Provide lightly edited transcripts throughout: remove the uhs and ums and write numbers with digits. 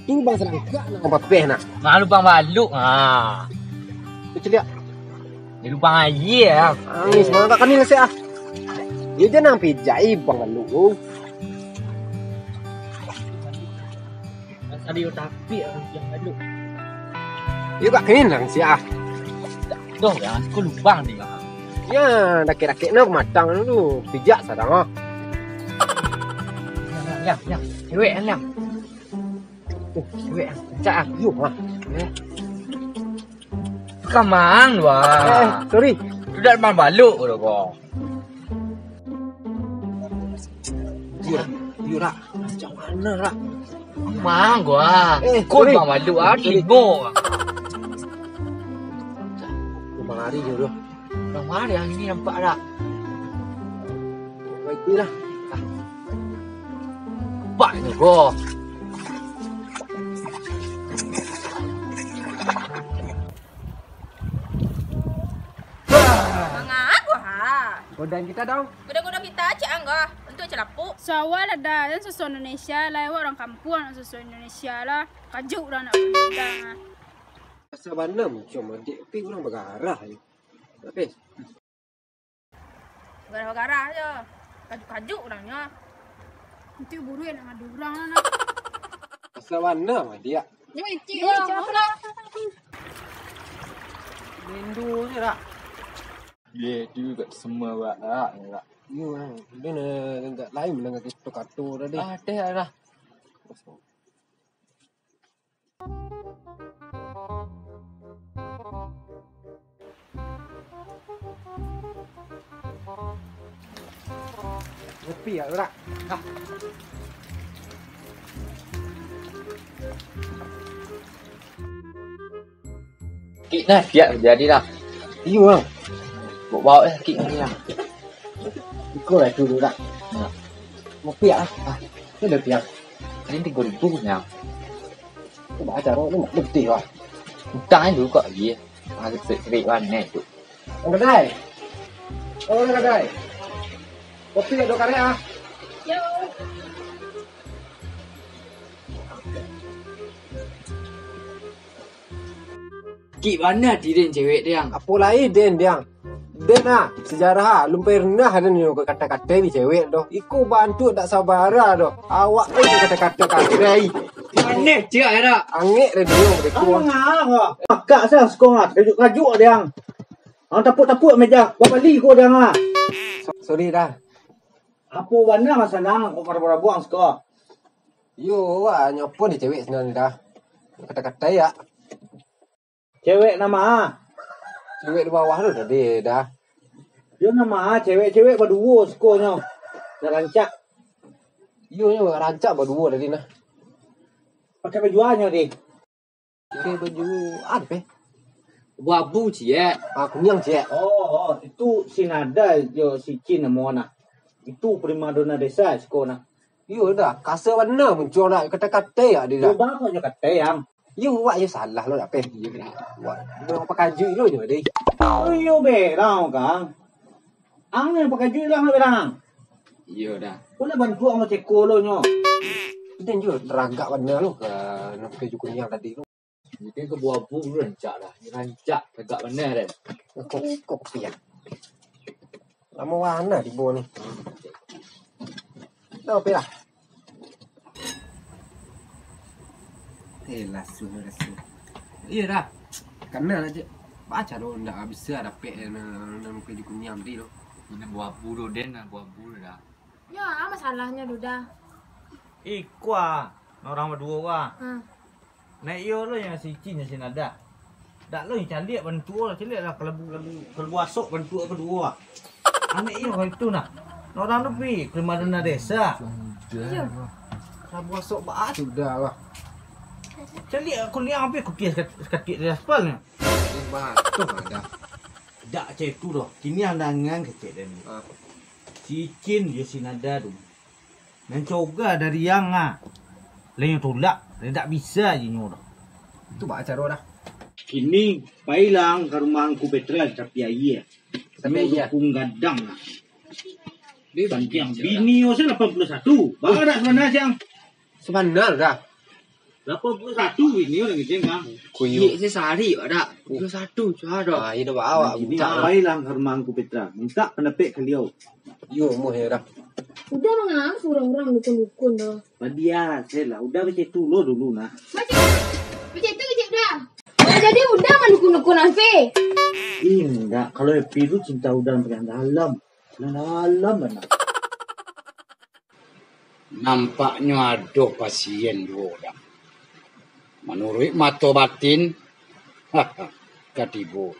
Ini bang serangka nak apa nak? Malu bang baluk ah. Kecil dia. Dia lupa air ah. Ini semua tak kani nasi ah. Dia jangan pijai bang lu. Tadi tapi yang baluk. Dia tak kani nasi ah. Doh ya, aku lupa dia. Ya, dak nak matang lu pijak sadang ah. Yang, cewek yang. Cewek cak Yuk ah. Kamang wah. Sorry. Sudah bang baluk dah kau. Yuk rak. Macam mana rak? Mang gua. Kau sorry. bang baluk ah, tigo. Bang Ari je tu. Bang mana yang ini nampak tak? Baik ni lah. Nampak tu kau. Godain kita dong. Goda-goda kita cik angga untuk celapuk. Sawal ada dan susu Indonesia lah, orang kampung nak susu Indonesia lah. Kajuk dah nak benda. Pasal mana macam adik pi orang bergarah je. Tapi Garah-garah je. Kajuk-kajuk orangnya. Nanti buru nak ngadu orang lah nak. pasal mana dia? Jangan cik lah. Apa lah? Lindu je rak. Dia juga semua buat tak. Yo lah. Dia nak lain mendengar kita kartu tadi. Ada lah. Kopi ya rak. Kik dah siap jadi dah. Yo lah. Bawa kik ni lah. Ikut lah dulu rak. Mau piak ah. Ini dah piak. Ini 3,000 nha. Kau baca cara ni nak bukti lah. Hutang dulu kok ye. Ada serik warna tu. Orang kedai. Orang kedai. Kopi ada karya ah. Yo. Kik mana dirin cewek dia yang. Apa lain Den dia? Den ah, sejarah lu pernah ada ni kata-kata ni cewek doh. Iku bantu tak sabar doh. Awak ni kata-kata kadai. Mana cik ada? Angit dah dia mereka. Ngah Akak saya sekolah kajuk-kajuk dia. Ang tapuk-tapuk meja. Buat balik ko dia ngah. Sorry dah. Apa warna masalah ko para buang sekolah. Yo wah nyopo ni cewek sebenarnya dah. Kata-kata ya. Cewek nama. Cewek di bawah tu tadi dah. Dia nama cewek-cewek berdua sekolahnya. Dah rancak. Yo nyo rancak berdua tadi nah. Pakai bajuannya dia. Pakai baju apa? Wabu cik. Aku nyang cek. Oh, itu si Nada jo si Cin nama nak. Itu primadona desa sekolah. Yo dah, kasa warna muncul dah kata-kata ya dia dah. Coba kau je kata yang. Yo buat je salah lo tak apa. Yo buat. Dia pakai baju lo je dia. Oh, yo berang kang. Ang yang pakai jual lang berang. Iya dah. Kau nak bantu ang ceko lo nyo. Dan juga teragak warna lo ke nak pakai baju kuning tadi lo. Jadi ke buah bu rancak dah. Rancak tegak benar dah. Kok pian. Lama warna di bawah ni. Dah apa lah? Lasu. Iya dah. Karena aja baca lo ndak bisa dapat nak pakai baju kuning tadi lo. Ini buah bu do den lah buah bu dah. Ya, masalahnya Duda. Iku ah, orang berdua wah. Ha. Yo lo yang si Cin si Nada. Dak lo yang calik bantu lah, calik lah kalau asok bantu kedua. Anak yo itu nak. Orang tu pi primadona desa. Ya. Rabu asok bah sudah lah. Calik aku ni apa aku kias sekati di aspal ni. Batu ada. Dak cek tu doh. Kini yang dangan kecek dan ni. Si Cin dia si Nada tu. Mencoba dari yang ah. Lain tolak, dia tak bisa je nyo dah. Itu bah cara dah. Kini pailang ke rumah aku Petra tapi air. Tapi air. Aku gadang lah. Dia Yang bini saya 81. Baru dah sebenarnya siang. sebenarnya dah. 81 ini orang ngeceng kan. Kuyu. Ni sehari ada. 21 cua dah. Ah, ini bawa Ini buta. abai lang hermangku Petra. Minta penepek kaliau. Yo mu dah. Udah mengang orang-orang dukun-dukun dah. Badia, saya lah. Udah baca tu lo dulu nah. Macam tu kecik dah. Jadi udah mah dukun-dukun Alfi. Enggak, kalau Happy itu cinta udang yang dalam. Dalam mana? Nampaknya ada pasien dua orang. Menurut mata batin, katibu.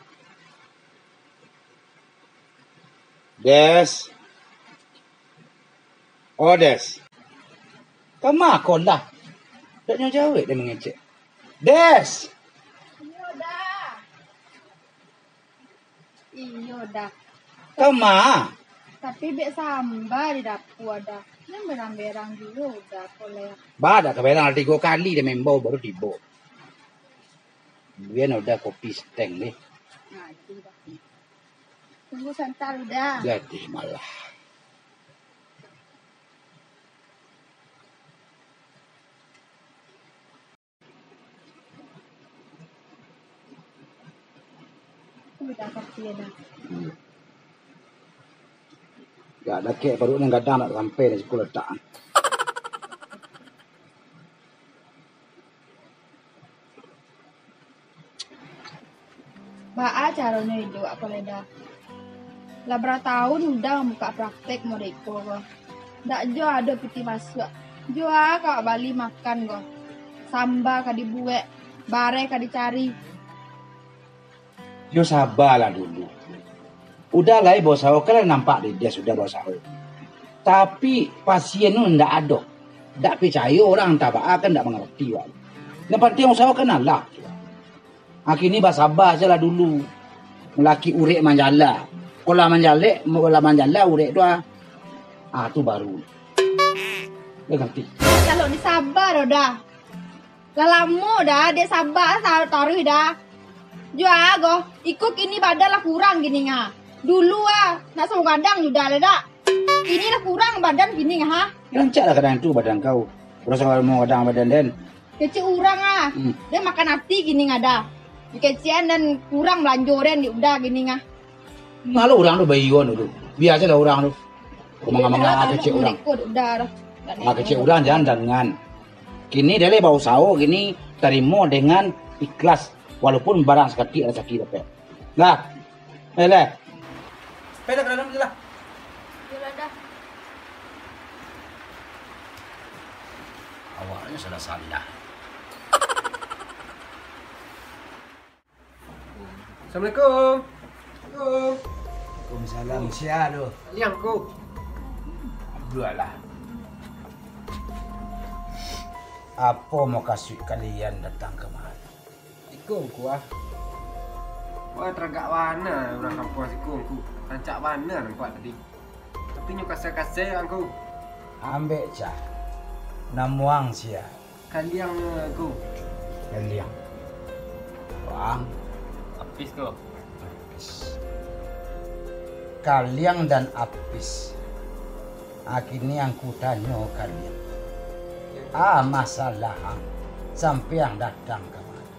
Des. Oh, Des. Kamu kau lah. Tak jauh dia mengecek. Des. Iya dah. Kamu. Tapi bek sambal di dapur ada. Yang berang-berang dulu udah boleh. Bada kebetulan 3 kali dia membau baru tiba. Dia udah kopi steng nih. Nah, itu dah. Tunggu sebentar udah. Jadi malah. Udah kopi dah. Gak ada kek baru yang kadang nak sampai di sekolah tak. Ba caranya itu apa leda. Lah berapa tahun udah buka praktek mereka kok. Ndak jo ada piti masuk. Jo kak Bali makan kok. Samba ka dibuat, bare ka dicari. Yo sabarlah dulu. Udah lah bos saya kan nampak dia sudah bos saya. Tapi pasien itu ndak ada. Ndak percaya orang tabak kan ndak mengerti wak. Yang penting saya kenal lah. Akhirnya sabar aja lah dulu. Melaki urek manjala. Kalau manjala urek tu tu baru. Dia ngerti. Kalau ni sabar dah. Lalamu dah dia sabar taruh dah. Jua go, ikut ini badan lah kurang gini nga. Dulu nak sama kadang sudah ada dak. Ini lah kurang badan gini nga ha. Rancak lah kadang tu badan kau. Rasa mau kadang badan dan. Kecil orang dia makan hati gini nga dah. Kecian dan kurang belanjoran di udah gini nga. Malu orang tu bayian tu. Biasa lah orang tu. Ngomong-ngomong kecil orang. Udah dah. Kecil orang jangan. Kini dia le bau sawo gini terima dengan ikhlas walaupun barang sekali ada sakit apa. Lah. Pedak ke dalam je lah. Yalah dah. Awaknya sudah salah. Assalamualaikum. Waalaikumsalam. Siapa tu? Liang ku. Abdullah. Apa mau kasih kalian datang kemari? Ikung ku ah. Wah teragak mana orang kampung sikung ku. Rancak mana orang kuat tadi. Tapi nyu kasih-kasih aku. Ambek cah. Namuang sia. Kalian aku. Kalian. Wang. Apis kau. Apis. Kalian dan Apis. Akhirnya aku tanya kalian. Masalah sampai yang datang kemari.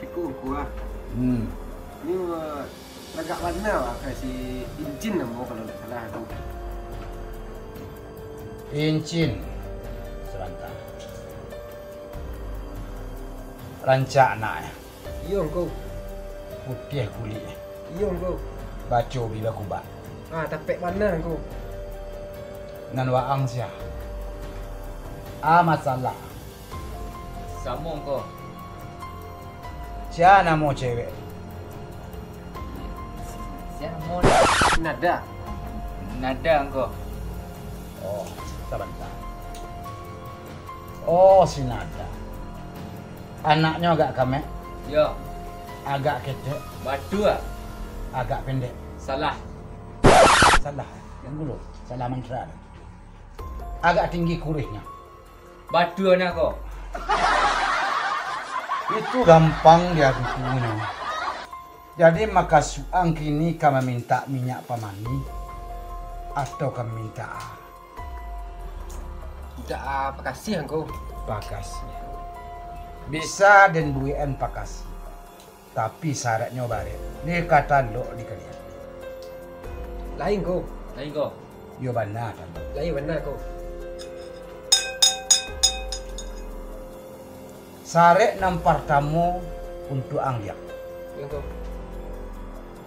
Sikung ku ah. Ni agak mana lah kasih izin nama kalau tak salah tu. Incin. Sebentar. Rancak nak. Iyo kau. Putih kulit. Iyo kau. Baca bila kubat. Tapek mana kau? Nan waang sia. Masalah. Sama kau. Siapa nama cewek? Siapa mau? Nada. Nada kau. Oh, sebentar. Oh, si Nada. Anaknya agak kamek, Ya. agak ketek, Batu ah. agak pendek. Salah. Salah. Yang dulu, salah mantra. Agak tinggi kurihnya. Batu anak kau. Itu gampang dia punya. Jadi maka suang kini kami minta minyak pemani atau kami minta Tidak apa kasih engkau. Pakasih. Bisa dan duwean pakasih. Tapi syaratnya baret. Ni kata lo di kalian. Lain kau. Lain kau. Yo benar kan. Lain benar kau. Syarat yang pertama untuk ang dia. Yang kau.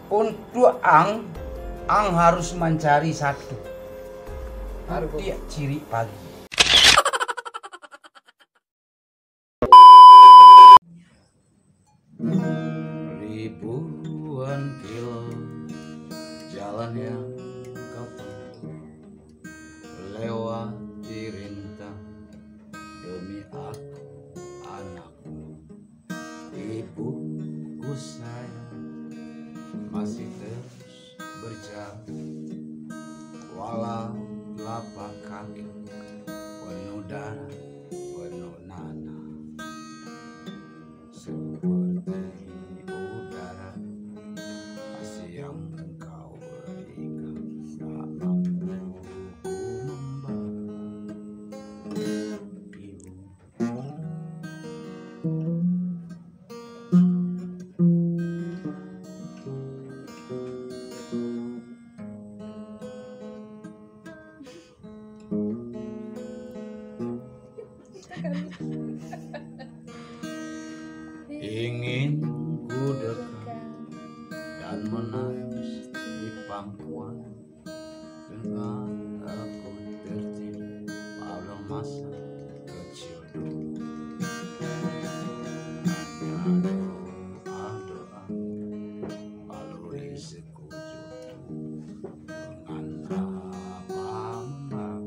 Untuk ang harus mencari satu. Harus kau. Dia ciri pagi. Ribuan kilo jalan yang kau tempuh, lewati rintang demi aku anakmu. Ibuku sayang masih terus berjalan, walau telapak kaki penuh darah penuh nanah, seperti udara kasih yang engkau berikan tak mampu ku membalas. Ibu. Ingin ku dekat dan menangis di pangkuan dengan aku tertidur pada masa kecil dulu. Hanya doa-doa lalui sekujur tubuh dengan hamba-hamba.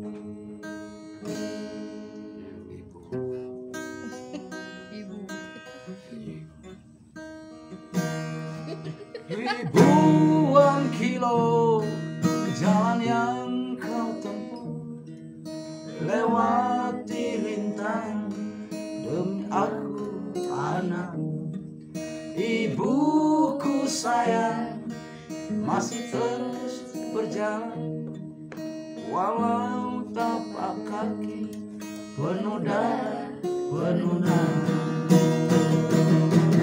Ribuan kilo jalan yang kau tempuh, lewati rintang demi aku anak. Ibuku sayang masih terus berjalan, walau tapak kaki penuh darah penuh nanah.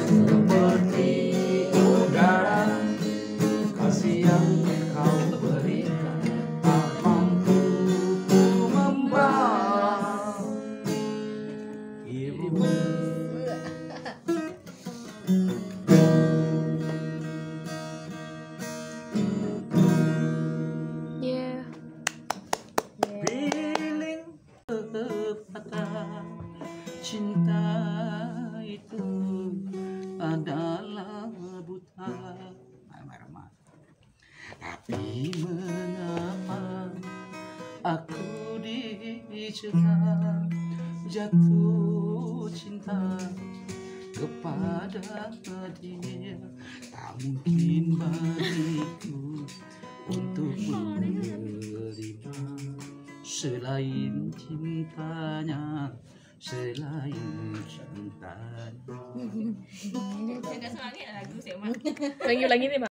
Seperti udara kasih yang kau berikan tak mampu ku membalas. Ibu. Yeah. Feeling patah cinta itu adalah buta. Tapi mengapa aku dicegah jatuh cinta kepada dia? Tak mungkin bagiku untuk menerima selain cintanya, selain cintanya. Agak semangat lagu saya mah. Ulangi ni, Mak.